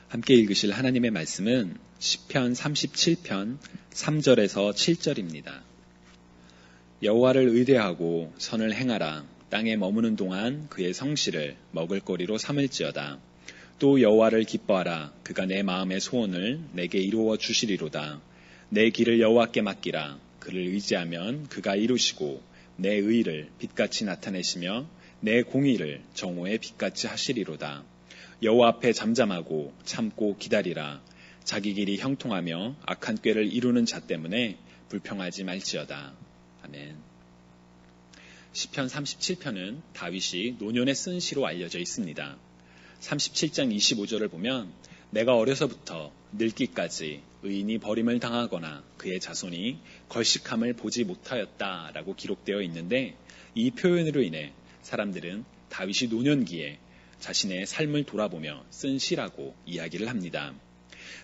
함께 읽으실 하나님의 말씀은 시편 37편 3절에서 7절입니다. 여호와를 의뢰하고 선을 행하라. 땅에 머무는 동안 그의 성실을 먹을거리로 삼을지어다. 또 여호와를 기뻐하라. 그가 내 마음의 소원을 내게 이루어 주시리로다. 내 길을 여호와께 맡기라. 그를 의지하면 그가 이루시고 내 의를 빛같이 나타내시며 내 공의를 정오의 빛같이 하시리로다. 여호와 앞에 잠잠하고 참고 기다리라. 자기 길이 형통하며 악한 꾀를 이루는 자 때문에 불평하지 말지어다. 아멘. 시편 37편은 다윗이 노년에 쓴 시로 알려져 있습니다. 37장 25절을 보면 내가 어려서부터 늙기까지 의인이 버림을 당하거나 그의 자손이 걸식함을 보지 못하였다라고 기록되어 있는데, 이 표현으로 인해 사람들은 다윗이 노년기에 자신의 삶을 돌아보며 쓴 시라고 이야기를 합니다.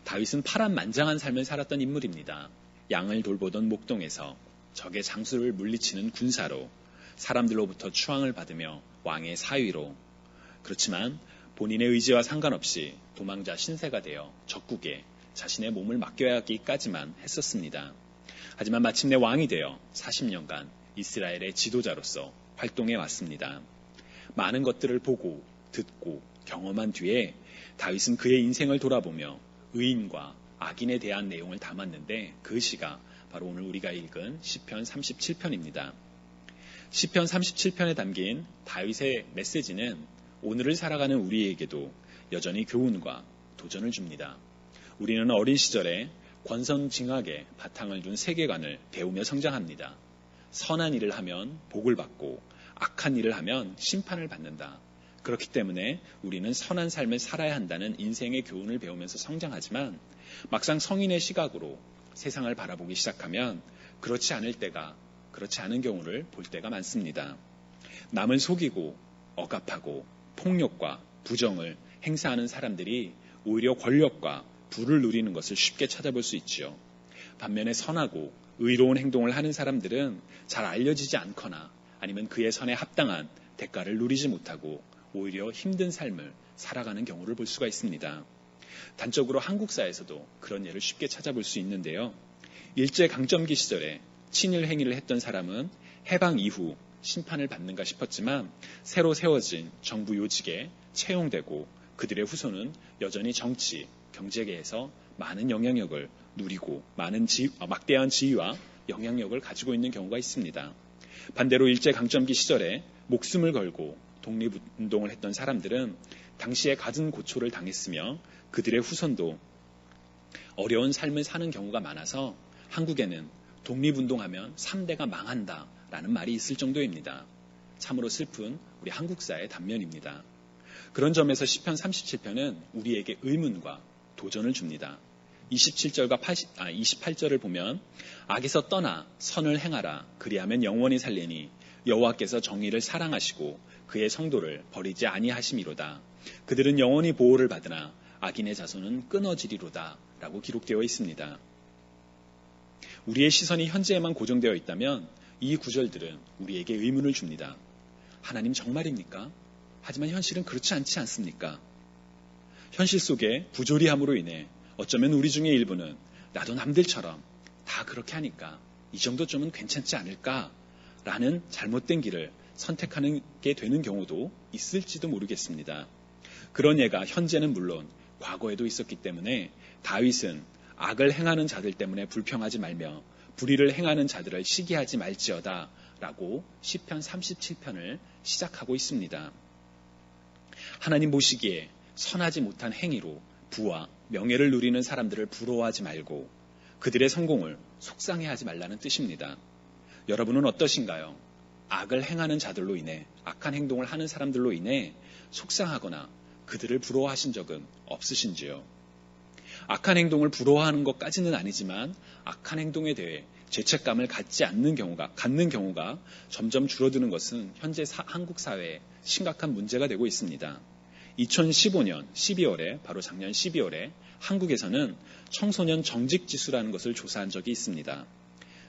다윗은 파란만장한 삶을 살았던 인물입니다. 양을 돌보던 목동에서 적의 장수를 물리치는 군사로, 사람들로부터 추앙을 받으며 왕의 사위로, 그렇지만 본인의 의지와 상관없이 도망자 신세가 되어 적국에 자신의 몸을 맡겨야 하기까지만 했었습니다. 하지만 마침내 왕이 되어 40년간 이스라엘의 지도자로서 활동해 왔습니다. 많은 것들을 보고 듣고 경험한 뒤에 다윗은 그의 인생을 돌아보며 의인과 악인에 대한 내용을 담았는데, 그 시가 바로 오늘 우리가 읽은 시편 37편입니다. 시편 37편에 담긴 다윗의 메시지는 오늘을 살아가는 우리에게도 여전히 교훈과 도전을 줍니다. 우리는 어린 시절에 권선징악의 바탕을 둔 세계관을 배우며 성장합니다. 선한 일을 하면 복을 받고 악한 일을 하면 심판을 받는다. 그렇기 때문에 우리는 선한 삶을 살아야 한다는 인생의 교훈을 배우면서 성장하지만, 막상 성인의 시각으로 세상을 바라보기 시작하면 그렇지 않은 경우를 볼 때가 많습니다. 남을 속이고 억압하고 폭력과 부정을 행사하는 사람들이 오히려 권력과 부를 누리는 것을 쉽게 찾아볼 수 있지요. 반면에 선하고 의로운 행동을 하는 사람들은 잘 알려지지 않거나 아니면 그의 선에 합당한 대가를 누리지 못하고 오히려 힘든 삶을 살아가는 경우를 볼 수가 있습니다. 단적으로 한국사에서도 그런 예를 쉽게 찾아볼 수 있는데요. 일제강점기 시절에 친일 행위를 했던 사람은 해방 이후 심판을 받는가 싶었지만 새로 세워진 정부 요직에 채용되고 그들의 후손은 여전히 정치, 경제계에서 많은 영향력을 누리고 막대한 지위와 영향력을 가지고 있는 경우가 있습니다. 반대로 일제강점기 시절에 목숨을 걸고 독립운동을 했던 사람들은 당시에 갖은 고초를 당했으며 그들의 후손도 어려운 삶을 사는 경우가 많아서 한국에는 독립운동하면 3대가 망한다라는 말이 있을 정도입니다. 참으로 슬픈 우리 한국사의 단면입니다. 그런 점에서 시편 37편은 우리에게 의문과 도전을 줍니다. 27절과 28절을 보면 악에서 떠나 선을 행하라. 그리하면 영원히 살리니 여호와께서 정의를 사랑하시고 그의 성도를 버리지 아니하심이로다. 그들은 영원히 보호를 받으나 악인의 자손은 끊어지리로다 라고 기록되어 있습니다. 우리의 시선이 현재에만 고정되어 있다면 이 구절들은 우리에게 의문을 줍니다. 하나님 정말입니까? 하지만 현실은 그렇지 않지 않습니까? 현실 속에 부조리함으로 인해 어쩌면 우리 중에 일부는 나도 남들처럼 다 그렇게 하니까 이 정도쯤은 괜찮지 않을까라는 잘못된 길을 선택하게 되는 경우도 있을지도 모르겠습니다. 그런 예가 현재는 물론 과거에도 있었기 때문에 다윗은 악을 행하는 자들 때문에 불평하지 말며 불의를 행하는 자들을 시기하지 말지어다 라고 시편 37편을 시작하고 있습니다. 하나님 보시기에 선하지 못한 행위로 부와 명예를 누리는 사람들을 부러워하지 말고 그들의 성공을 속상해하지 말라는 뜻입니다. 여러분은 어떠신가요? 악을 행하는 자들로 인해, 악한 행동을 하는 사람들로 인해 속상하거나 그들을 부러워하신 적은 없으신지요? 악한 행동을 부러워하는 것까지는 아니지만 악한 행동에 대해 죄책감을 갖는 경우가 점점 줄어드는 것은 현재 한국 사회에 심각한 문제가 되고 있습니다. 2015년 12월에, 바로 작년 12월에 한국에서는 청소년 정직지수라는 것을 조사한 적이 있습니다.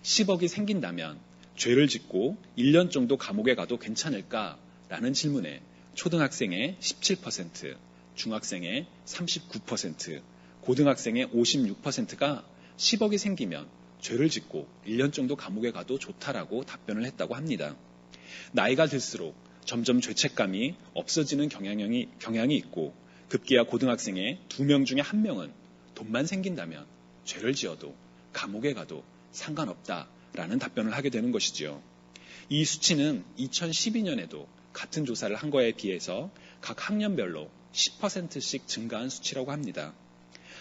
10억이 생긴다면 죄를 짓고 1년 정도 감옥에 가도 괜찮을까라는 질문에 초등학생의 17%, 중학생의 39%, 고등학생의 56%가 10억이 생기면 죄를 짓고 1년 정도 감옥에 가도 좋다라고 답변을 했다고 합니다. 나이가 들수록 점점 죄책감이 없어지는 경향이 있고 급기야 고등학생의 2명 중에 1명은 돈만 생긴다면 죄를 지어도 감옥에 가도 상관없다라는 답변을 하게 되는 것이지요. 이 수치는 2012년에도 같은 조사를 한 거에 비해서 각 학년별로 10%씩 증가한 수치라고 합니다.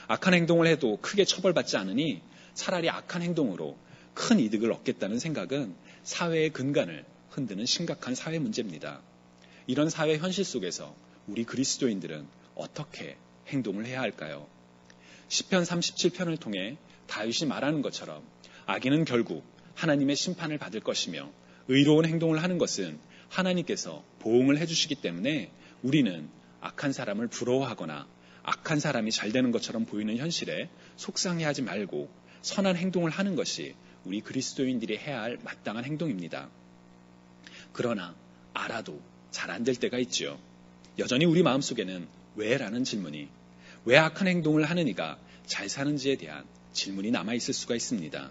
악한 행동을 해도 크게 처벌받지 않으니 차라리 악한 행동으로 큰 이득을 얻겠다는 생각은 사회의 근간을 흔드는 심각한 사회 문제입니다. 이런 사회 현실 속에서 우리 그리스도인들은 어떻게 행동을 해야 할까요? 시편 37편을 통해 다윗이 말하는 것처럼 악인은 결국 하나님의 심판을 받을 것이며 의로운 행동을 하는 것은 하나님께서 보응을 해주시기 때문에 우리는 악한 사람을 부러워하거나 악한 사람이 잘 되는 것처럼 보이는 현실에 속상해하지 말고 선한 행동을 하는 것이 우리 그리스도인들이 해야 할 마땅한 행동입니다. 그러나 알아도 잘 안 될 때가 있죠. 여전히 우리 마음속에는 왜라는 질문이, 왜 악한 행동을 하는 이가 잘 사는지에 대한 질문이 남아있을 수가 있습니다.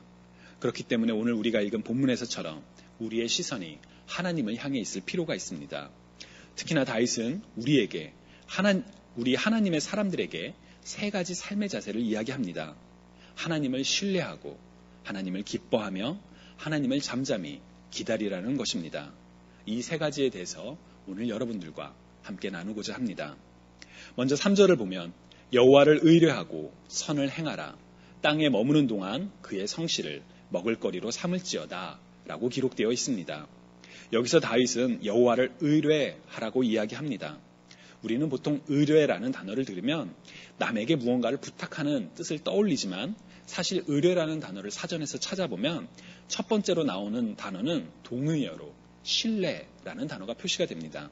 그렇기 때문에 오늘 우리가 읽은 본문에서처럼 우리의 시선이 하나님을 향해 있을 필요가 있습니다. 특히나 다윗은 우리 하나님의 사람들에게 3가지 삶의 자세를 이야기합니다. 하나님을 신뢰하고 하나님을 기뻐하며 하나님을 잠잠히 기다리라는 것입니다. 이 3가지에 대해서 오늘 여러분들과 함께 나누고자 합니다. 먼저 3절을 보면 여호와를 의뢰하고 선을 행하라. 땅에 머무는 동안 그의 성실을 먹을거리로 삼을지어다 라고 기록되어 있습니다. 여기서 다윗은 여호와를 의뢰하라고 이야기합니다. 우리는 보통 의뢰라는 단어를 들으면 남에게 무언가를 부탁하는 뜻을 떠올리지만 사실 의뢰라는 단어를 사전에서 찾아보면 첫 번째로 나오는 단어는 동의어로 신뢰라는 단어가 표시가 됩니다.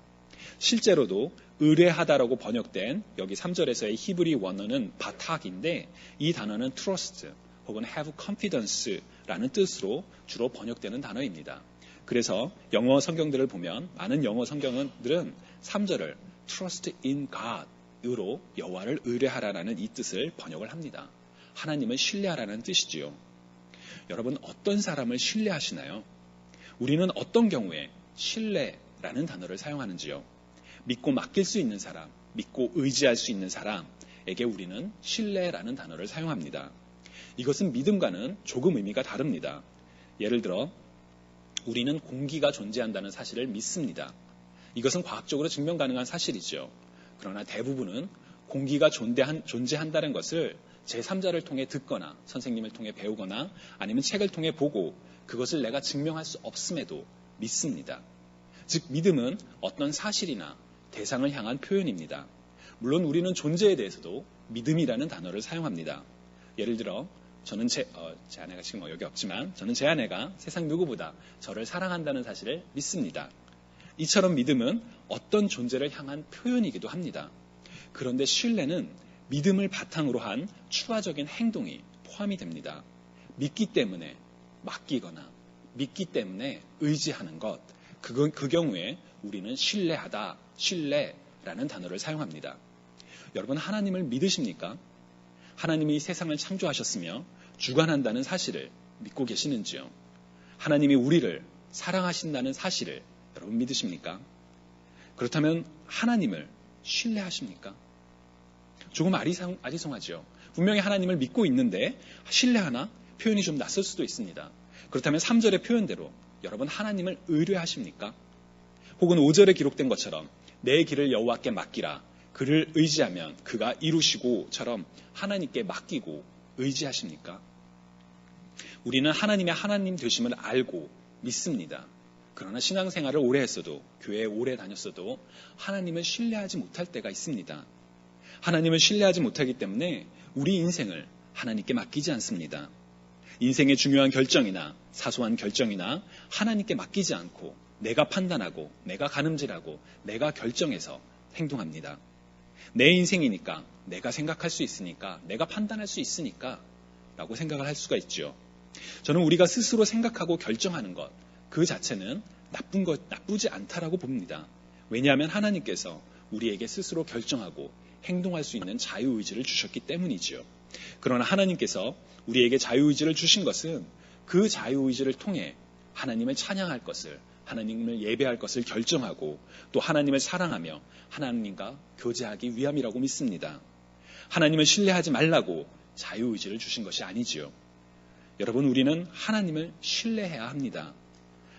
실제로도 의뢰하다라고 번역된 여기 3절에서의 히브리 원어는 바탁인데 이 단어는 trust 혹은 have confidence라는 뜻으로 주로 번역되는 단어입니다. 그래서 영어 성경들을 보면 많은 영어 성경들은 3절을 trust in God으로 여호와를 의뢰하라라는 이 뜻을 번역을 합니다. 하나님을 신뢰하라는 뜻이지요. 여러분 어떤 사람을 신뢰하시나요? 우리는 어떤 경우에 신뢰라는 단어를 사용하는지요? 믿고 맡길 수 있는 사람, 믿고 의지할 수 있는 사람에게 우리는 신뢰라는 단어를 사용합니다. 이것은 믿음과는 조금 의미가 다릅니다. 예를 들어 우리는 공기가 존재한다는 사실을 믿습니다. 이것은 과학적으로 증명 가능한 사실이죠. 그러나 대부분은 공기가 존재한다는 것을 제3자를 통해 듣거나 선생님을 통해 배우거나 아니면 책을 통해 보고 그것을 내가 증명할 수 없음에도 믿습니다. 즉 믿음은 어떤 사실이나 대상을 향한 표현입니다. 물론 우리는 존재에 대해서도 믿음이라는 단어를 사용합니다. 예를 들어 저는 제 아내가 지금 여기 없지만 저는 제 아내가 세상 누구보다 저를 사랑한다는 사실을 믿습니다. 이처럼 믿음은 어떤 존재를 향한 표현이기도 합니다. 그런데 신뢰는 믿음을 바탕으로 한 추가적인 행동이 포함이 됩니다. 믿기 때문에 맡기거나 믿기 때문에 의지하는 것, 그 경우에 우리는 신뢰하다, 신뢰라는 단어를 사용합니다. 여러분 하나님을 믿으십니까? 하나님이 이 세상을 창조하셨으며 주관한다는 사실을 믿고 계시는지요? 하나님이 우리를 사랑하신다는 사실을 여러분 믿으십니까? 그렇다면 하나님을 신뢰하십니까? 조금 아리송하죠. 분명히 하나님을 믿고 있는데 신뢰하나? 표현이 좀 낯설 수도 있습니다. 그렇다면 3절의 표현대로 여러분 하나님을 의뢰하십니까? 혹은 5절에 기록된 것처럼 내 길을 여호와께 맡기라. 그를 의지하면 그가 이루시고처럼 하나님께 맡기고 의지하십니까? 우리는 하나님의 하나님 되심을 알고 믿습니다. 그러나 신앙생활을 오래 했어도 교회에 오래 다녔어도 하나님을 신뢰하지 못할 때가 있습니다. 하나님을 신뢰하지 못하기 때문에 우리 인생을 하나님께 맡기지 않습니다. 인생의 중요한 결정이나 사소한 결정이나 하나님께 맡기지 않고 내가 판단하고 내가 가늠질하고 내가 결정해서 행동합니다. 내 인생이니까 내가 생각할 수 있으니까 내가 판단할 수 있으니까 라고 생각을 할 수가 있죠. 저는 우리가 스스로 생각하고 결정하는 것 그 자체는 나쁘지 않다라고 봅니다. 왜냐하면 하나님께서 우리에게 스스로 결정하고 행동할 수 있는 자유의지를 주셨기 때문이지요. 그러나 하나님께서 우리에게 자유의지를 주신 것은 그 자유의지를 통해 하나님을 찬양할 것을, 하나님을 예배할 것을 결정하고 또 하나님을 사랑하며 하나님과 교제하기 위함이라고 믿습니다. 하나님을 신뢰하지 말라고 자유의지를 주신 것이 아니지요. 여러분, 우리는 하나님을 신뢰해야 합니다.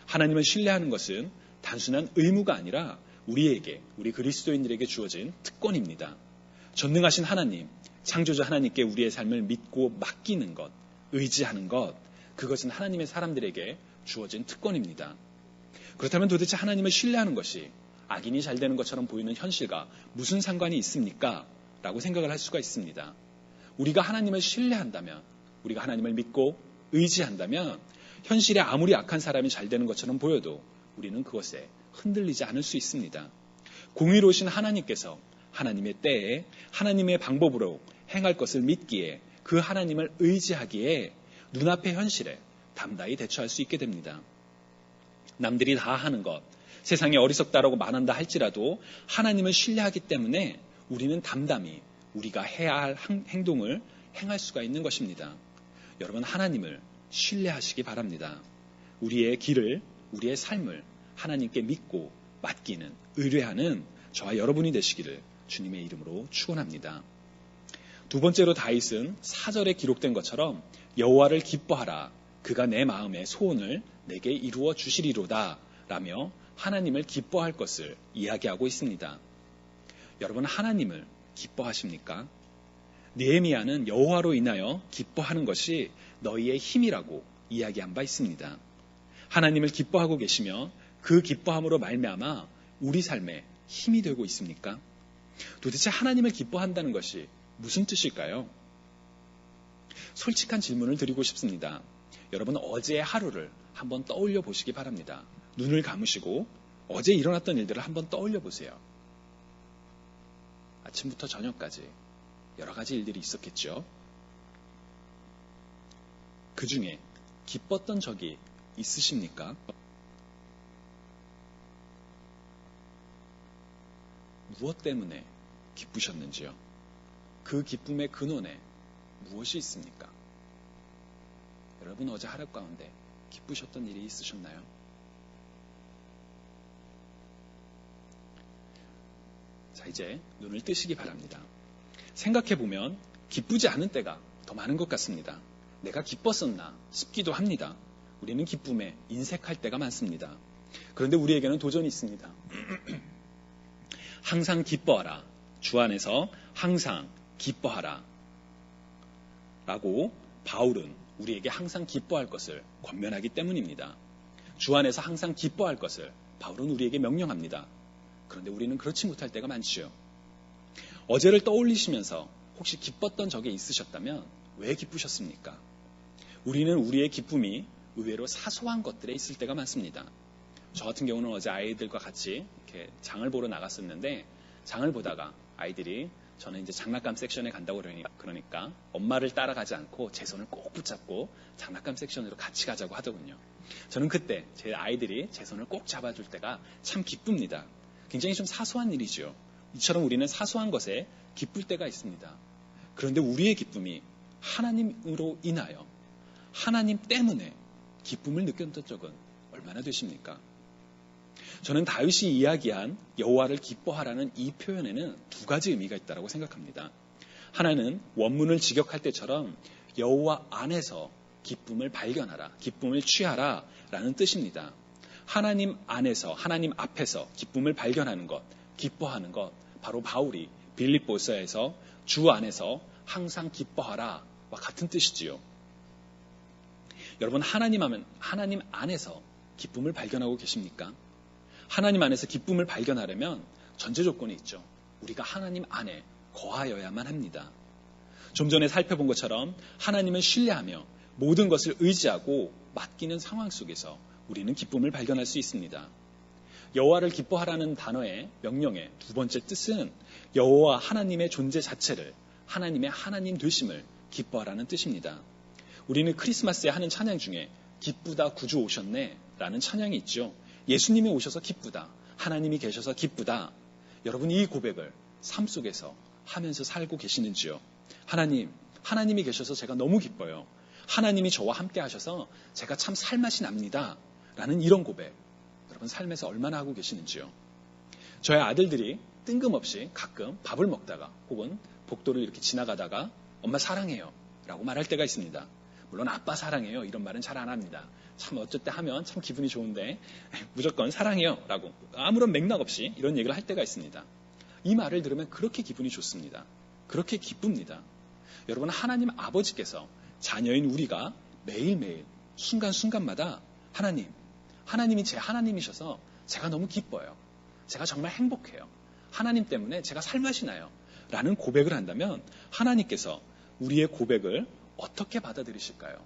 하나님을 신뢰하는 것은 단순한 의무가 아니라 우리에게, 우리 그리스도인들에게 주어진 특권입니다. 전능하신 하나님, 창조주 하나님께 우리의 삶을 믿고 맡기는 것, 의지하는 것, 그것은 하나님의 사람들에게 주어진 특권입니다. 그렇다면 도대체 하나님을 신뢰하는 것이 악인이 잘 되는 것처럼 보이는 현실과 무슨 상관이 있습니까? 라고 생각을 할 수가 있습니다. 우리가 하나님을 신뢰한다면, 우리가 하나님을 믿고 의지한다면 현실에 아무리 악한 사람이 잘 되는 것처럼 보여도 우리는 그것에 흔들리지 않을 수 있습니다. 공의로우신 하나님께서 하나님의 때에 하나님의 방법으로 행할 것을 믿기에, 그 하나님을 의지하기에 눈앞의 현실에 담대히 대처할 수 있게 됩니다. 남들이 다 하는 것, 세상에 어리석다라고 말한다 할지라도 하나님을 신뢰하기 때문에 우리는 담담히 우리가 해야 할 행동을 행할 수가 있는 것입니다. 여러분, 하나님을 신뢰하시기 바랍니다. 우리의 길을, 우리의 삶을 하나님께 믿고 맡기는, 의뢰하는 저와 여러분이 되시기를 주님의 이름으로 축원합니다. 두 번째로 다윗은 4절에 기록된 것처럼 여호와를 기뻐하라, 그가 내 마음의 소원을 내게 이루어 주시리로다 라며 하나님을 기뻐할 것을 이야기하고 있습니다. 여러분, 하나님을 기뻐하십니까? 느헤미야는 여호와로 인하여 기뻐하는 것이 너희의 힘이라고 이야기한 바 있습니다. 하나님을 기뻐하고 계시며 그 기뻐함으로 말미암아 우리 삶에 힘이 되고 있습니까? 도대체 하나님을 기뻐한다는 것이 무슨 뜻일까요? 솔직한 질문을 드리고 싶습니다. 여러분, 어제의 하루를 한번 떠올려 보시기 바랍니다. 눈을 감으시고 어제 일어났던 일들을 한번 떠올려 보세요. 아침부터 저녁까지 여러 가지 일들이 있었겠죠. 그 중에 기뻤던 적이 있으십니까? 무엇 때문에 기쁘셨는지요? 그 기쁨의 근원에 무엇이 있습니까? 여러분, 어제 하루 가운데 기쁘셨던 일이 있으셨나요? 자, 이제 눈을 뜨시기 바랍니다. 생각해보면 기쁘지 않은 때가 더 많은 것 같습니다. 내가 기뻤었나 싶기도 합니다. 우리는 기쁨에 인색할 때가 많습니다. 그런데 우리에게는 도전이 있습니다. 항상 기뻐하라. 주 안에서 항상 기뻐하라. 라고 바울은 우리에게 항상 기뻐할 것을 권면하기 때문입니다. 주 안에서 항상 기뻐할 것을 바울은 우리에게 명령합니다. 그런데 우리는 그렇지 못할 때가 많지요. 어제를 떠올리시면서 혹시 기뻤던 적이 있으셨다면 왜 기쁘셨습니까? 우리는 우리의 기쁨이 의외로 사소한 것들에 있을 때가 많습니다. 저 같은 경우는 어제 아이들과 같이 이렇게 장을 보러 나갔었는데, 장을 보다가 아이들이, 저는 이제 장난감 섹션에 간다고 그러니까 엄마를 따라가지 않고 제 손을 꼭 붙잡고 장난감 섹션으로 같이 가자고 하더군요. 저는 그때 제 아이들이 제 손을 꼭 잡아줄 때가 참 기쁩니다. 굉장히 좀 사소한 일이죠. 이처럼 우리는 사소한 것에 기쁠 때가 있습니다. 그런데 우리의 기쁨이 하나님으로 인하여, 하나님 때문에 기쁨을 느꼈던 적은 얼마나 되십니까? 저는 다윗이 이야기한 여호와를 기뻐하라는 이 표현에는 두 가지 의미가 있다고 생각합니다. 하나는 원문을 직역할 때처럼 여호와 안에서 기쁨을 발견하라, 기쁨을 취하라 라는 뜻입니다. 하나님 안에서, 하나님 앞에서 기쁨을 발견하는 것, 기뻐하는 것, 바로 바울이 빌립보서에서 주 안에서 항상 기뻐하라와 같은 뜻이지요. 여러분, 하나님 안에서 기쁨을 발견하고 계십니까? 하나님 안에서 기쁨을 발견하려면 전제 조건이 있죠. 우리가 하나님 안에 거하여야만 합니다. 좀 전에 살펴본 것처럼 하나님을 신뢰하며 모든 것을 의지하고 맡기는 상황 속에서 우리는 기쁨을 발견할 수 있습니다. 여호와를 기뻐하라는 단어의 명령의 두 번째 뜻은 여호와 하나님의 존재 자체를, 하나님의 하나님 되심을 기뻐하라는 뜻입니다. 우리는 크리스마스에 하는 찬양 중에 기쁘다 구주 오셨네 라는 찬양이 있죠. 예수님이 오셔서 기쁘다, 하나님이 계셔서 기쁘다. 여러분, 이 고백을 삶 속에서 하면서 살고 계시는지요? 하나님이 계셔서 제가 너무 기뻐요. 하나님이 저와 함께 하셔서 제가 참 살맛이 납니다. 라는 이런 고백, 여러분 삶에서 얼마나 하고 계시는지요? 저의 아들들이 뜬금없이 가끔 밥을 먹다가 혹은 복도를 이렇게 지나가다가 엄마 사랑해요 라고 말할 때가 있습니다. 물론 아빠 사랑해요 이런 말은 잘 안 합니다. 참 어쩔 때 하면 참 기분이 좋은데 무조건 사랑해요 라고 아무런 맥락 없이 이런 얘기를 할 때가 있습니다. 이 말을 들으면 그렇게 기분이 좋습니다. 그렇게 기쁩니다. 여러분, 하나님 아버지께서 자녀인 우리가 매일매일 순간순간마다 하나님이 제 하나님이셔서 제가 너무 기뻐요. 제가 정말 행복해요. 하나님 때문에 제가 살맛이 나요. 라는 고백을 한다면 하나님께서 우리의 고백을 어떻게 받아들이실까요?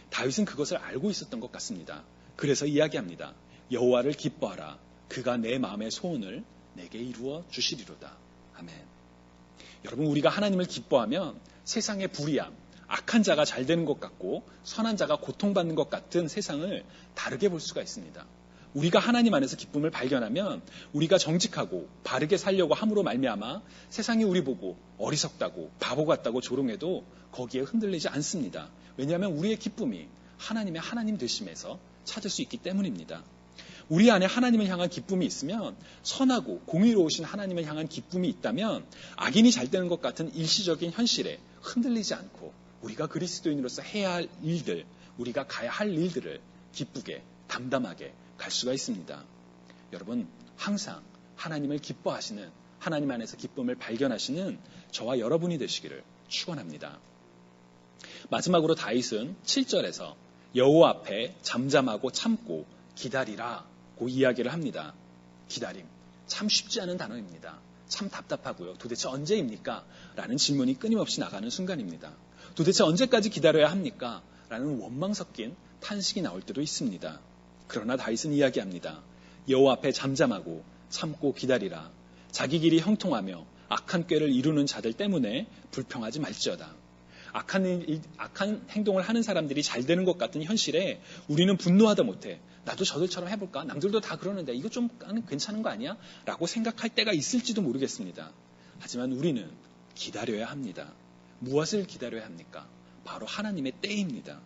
다윗은 그것을 알고 있었던 것 같습니다. 그래서 이야기합니다. 여호와를 기뻐하라. 그가 내 마음의 소원을 내게 이루어 주시리로다. 아멘. 여러분, 우리가 하나님을 기뻐하면 세상의 불의함, 악한 자가 잘 되는 것 같고 선한 자가 고통받는 것 같은 세상을 다르게 볼 수가 있습니다. 우리가 하나님 안에서 기쁨을 발견하면 우리가 정직하고 바르게 살려고 함으로 말미암아 세상이 우리 보고 어리석다고 바보 같다고 조롱해도 거기에 흔들리지 않습니다. 왜냐하면 우리의 기쁨이 하나님의 하나님 되심에서 찾을 수 있기 때문입니다. 우리 안에 하나님을 향한 기쁨이 있으면, 선하고 공의로우신 하나님을 향한 기쁨이 있다면 악인이 잘 되는 것 같은 일시적인 현실에 흔들리지 않고 우리가 그리스도인으로서 해야 할 일들, 우리가 가야 할 일들을 기쁘게 담담하게 갈 수가 있습니다. 여러분, 항상 하나님을 기뻐하시는, 하나님 안에서 기쁨을 발견하시는 저와 여러분이 되시기를 축원합니다. 마지막으로 다윗은 7절에서 여호와 앞에 잠잠하고 참고 기다리라고 이야기를 합니다. 기다림, 참 쉽지 않은 단어입니다. 참 답답하고요. 도대체 언제입니까? 라는 질문이 끊임없이 나가는 순간입니다. 도대체 언제까지 기다려야 합니까? 라는 원망 섞인 탄식이 나올 때도 있습니다. 그러나 다윗은 이야기합니다. 여호와 앞에 잠잠하고 참고 기다리라. 자기 길이 형통하며 악한 꾀를 이루는 자들 때문에 불평하지 말지어다. 악한 행동을 하는 사람들이 잘 되는 것 같은 현실에 우리는 분노하다 못해 나도 저들처럼 해볼까? 남들도 다 그러는데 이거 좀 괜찮은 거 아니야? 라고 생각할 때가 있을지도 모르겠습니다. 하지만 우리는 기다려야 합니다. 무엇을 기다려야 합니까? 바로 하나님의 때입니다.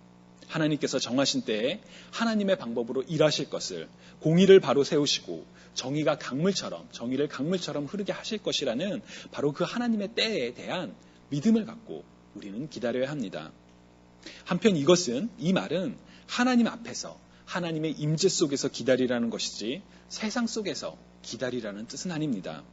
하나님께서 정하신 때에 하나님의 방법으로 일하실 것을, 공의를 바로 세우시고 정의를 강물처럼 흐르게 하실 것이라는 바로 그 하나님의 때에 대한 믿음을 갖고 우리는 기다려야 합니다. 한편 이 말은 하나님 앞에서 하나님의 임재 속에서 기다리라는 것이지 세상 속에서 기다리라는 뜻은 아닙니다.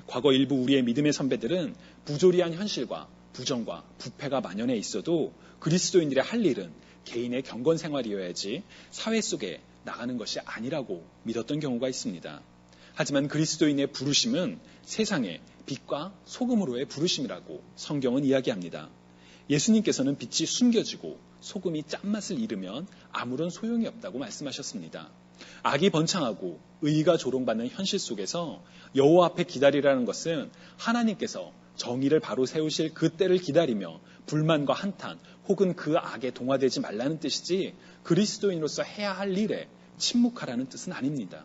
과거 일부 우리의 믿음의 선배들은 부조리한 현실과 부정과 부패가 만연해 있어도 그리스도인들의 할 일은 개인의 경건 생활이어야지 사회 속에 나가는 것이 아니라고 믿었던 경우가 있습니다. 하지만 그리스도인의 부르심은 세상의 빛과 소금으로의 부르심이라고 성경은 이야기합니다. 예수님께서는 빛이 숨겨지고 소금이 짠맛을 잃으면 아무런 소용이 없다고 말씀하셨습니다. 악이 번창하고 의의가 조롱받는 현실 속에서 여호와 앞에 기다리라는 것은 하나님께서 정의를 바로 세우실 그 때를 기다리며 불만과 한탄 혹은 그 악에 동화되지 말라는 뜻이지 그리스도인으로서 해야 할 일에 침묵하라는 뜻은 아닙니다.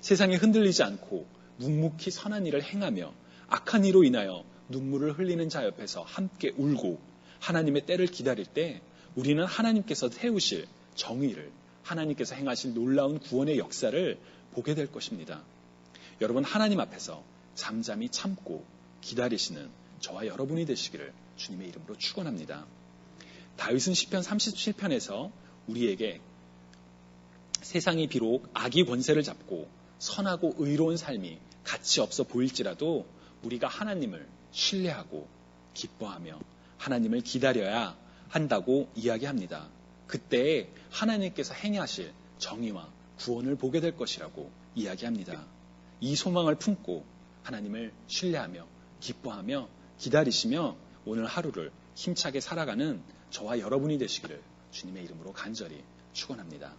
세상에 흔들리지 않고 묵묵히 선한 일을 행하며 악한 이로 인하여 눈물을 흘리는 자 옆에서 함께 울고 하나님의 때를 기다릴 때 우리는 하나님께서 세우실 정의를, 하나님께서 행하실 놀라운 구원의 역사를 보게 될 것입니다. 여러분, 하나님 앞에서 잠잠히 참고 기다리시는 저와 여러분이 되시기를 주님의 이름으로 축원합니다. 다윗은 시편 37편에서 우리에게 세상이 비록 악이 권세를 잡고 선하고 의로운 삶이 가치 없어 보일지라도 우리가 하나님을 신뢰하고 기뻐하며 하나님을 기다려야 한다고 이야기합니다. 그때 하나님께서 행하실 정의와 구원을 보게 될 것이라고 이야기합니다. 이 소망을 품고 하나님을 신뢰하며 기뻐하며 기다리시며 오늘 하루를 힘차게 살아가는 저와 여러분이 되시기를 주님의 이름으로 간절히 축원합니다.